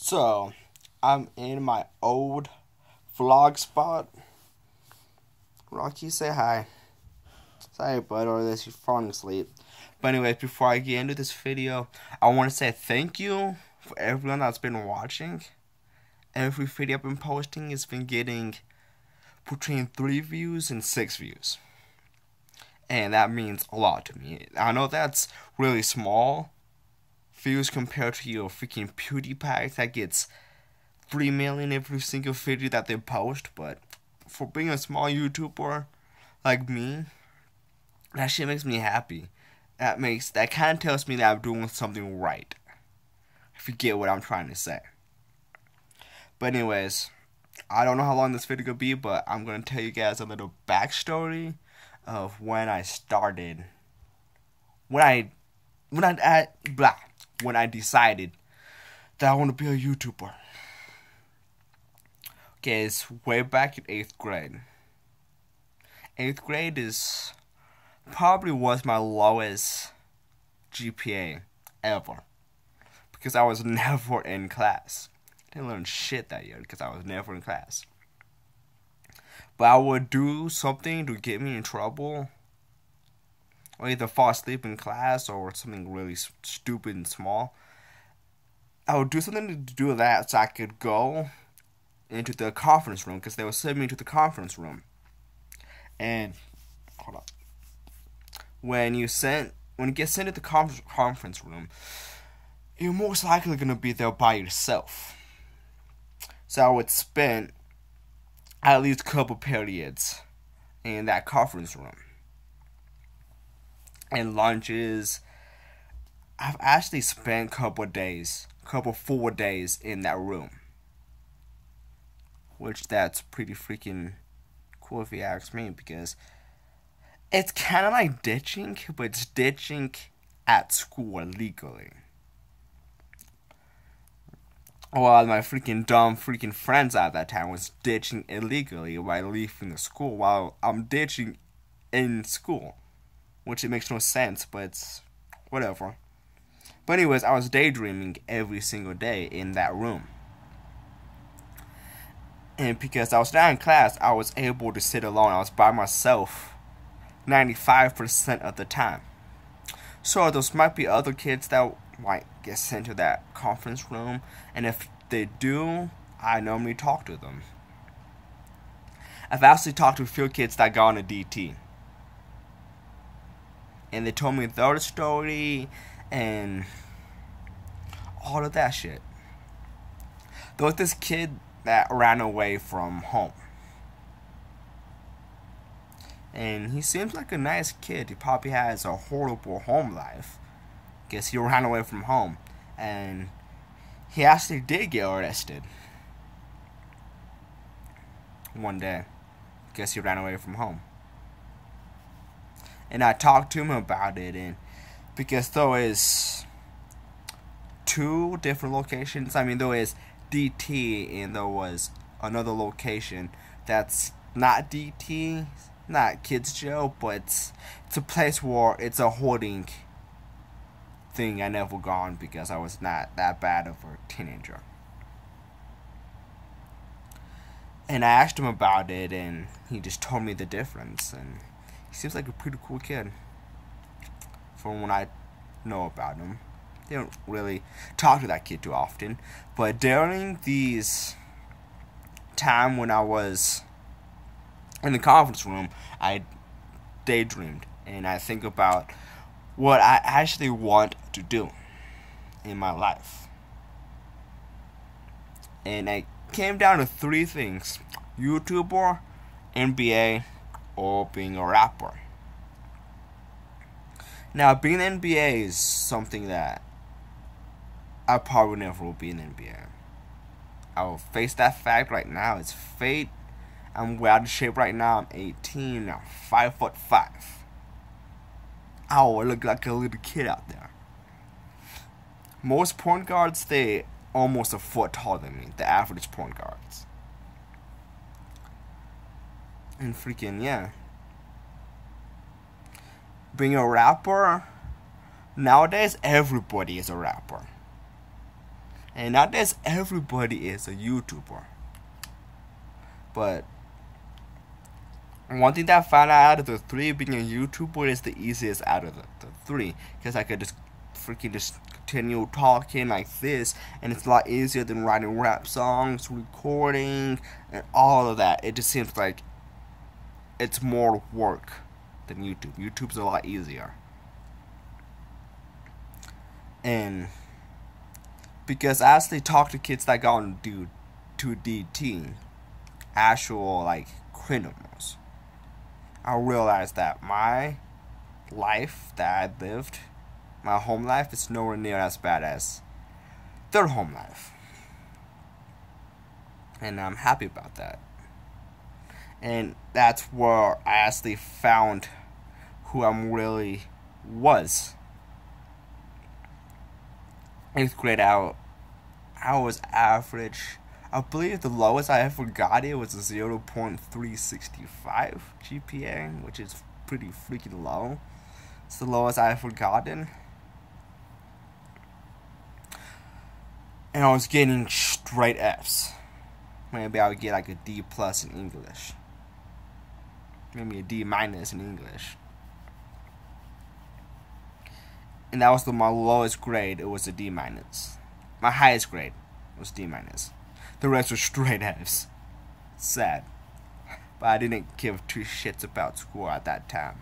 So, I'm in my old vlog spot. Rocky, say hi. Sorry, bud, or this you're falling asleep. But anyways, before I get into this video, I want to say thank you for everyone that's been watching. Every video I've been posting has been getting between 3 views and 6 views. And that means a lot to me. I know that's really small views compared to your freaking PewDiePie that gets 3 million every single video that they post, but for being a small YouTuber like me, that shit makes me happy. That kind of tells me that I'm doing something right. If you get what I'm trying to say. But anyways, I don't know how long this video will be, but I'm gonna tell you guys a little backstory of when I started. When I decided that I want to be a YouTuber. Okay, it's way back in 8th grade. 8th grade probably was my lowest GPA ever. Because I was never in class. I didn't learn shit that year because I was never in class. But I would do something to get me in trouble. Or either fall asleep in class or something really stupid and small. I would do something to do that so I could go into the conference room, because they would send me to the conference room. And hold on. When you get sent to the conference room, you're most likely gonna be there by yourself. So I would spend at least a couple periods in that conference room. And lunches. I've actually spent couple full days in that room. Which that's pretty freaking cool if you ask me, because it's kind of like ditching, but it's ditching at school legally. While my freaking dumb freaking friends at that time was ditching illegally by leaving the school, while I'm ditching in school. Which it makes no sense, but it's whatever. But anyways, I was daydreaming every single day in that room. And because I was not in class, I was able to sit alone. I was by myself 95% of the time. So those might be other kids that might get sent to that conference room. And if they do, I normally talk to them. I've actually talked to a few kids that got on a DT. And they told me their story and all of that shit. There was this kid that ran away from home. And he seems like a nice kid. He probably has a horrible home life. Guess he ran away from home. And he actually did get arrested. One day. Guess he ran away from home. And I talked to him about it, and because there is 2 different locations. I mean, there is DT, and there was another location that's not DT, not kids jail, but it's a place where it's a holding thing. I never gone because I was not that bad of a teenager. And I asked him about it, and he just told me the difference, and he seems like a pretty cool kid from what I know about him. They don't really talk to that kid too often. But during these time when I was in the conference room, I daydreamed. And I think about what I actually want to do in my life. And I came down to 3 things: YouTuber, NBA, or being a rapper. Now, being an NBA is something that I probably never will be an NBA. I will face that fact right now. It's fate. I'm way out of shape right now. I'm 18. I'm 5'5". I look like a little kid out there. Most point guards, they almost a foot taller than me. The average point guards. And freaking, yeah. Being a rapper, nowadays everybody is a rapper. And not that everybody is a YouTuber, but one thing that I found out of the three, being a YouTuber is the easiest out of the three, because I could just freaking just continue talking like this, and it's a lot easier than writing rap songs, recording, and all of that. It just seems like it's more work than YouTube. YouTube's a lot easier. And because I actually talk to kids that got on do 2DT, actual like criminals, I realized that my life that I lived, my home life, is nowhere near as bad as their home life. And I'm happy about that. And that's where I actually found who I'm really was. 8th grade out, I was average. I believe the lowest I ever got it was a 0.365 GPA, which is pretty freaking low. It's the lowest I ever gotten. And I was getting straight Fs. Maybe I would get like a D plus in English. Maybe a D minus in English. And that was my lowest grade. It was a D minus. My highest grade was D minus. The rest were straight Fs. Sad. But I didn't give two shits about school at that time.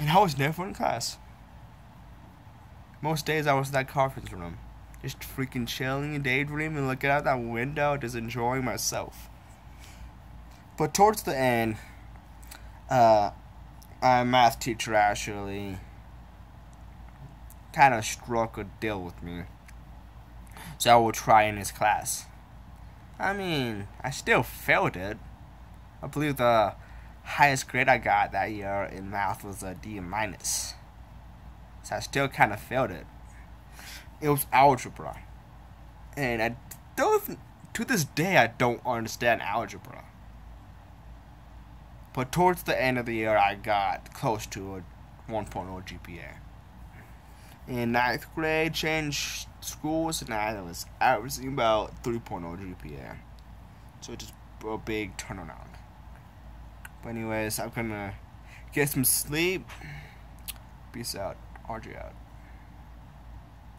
And I was never in class. Most days I was in that conference room, just freaking chilling and daydreaming, looking out that window, just enjoying myself. But towards the end, our math teacher actually kind of struck a deal with me, so I would try in his class. I mean, I still failed it. I believe the highest grade I got that year in math was a D minus. So I still kind of failed it. It was algebra. And I don't, to this day, I don't understand algebra. But towards the end of the year, I got close to a 1.0 GPA. In 9th grade, changed schools, and I was averaging about 3.0 GPA. So just a big turnaround. But anyways, I'm gonna get some sleep. Peace out. RJ out.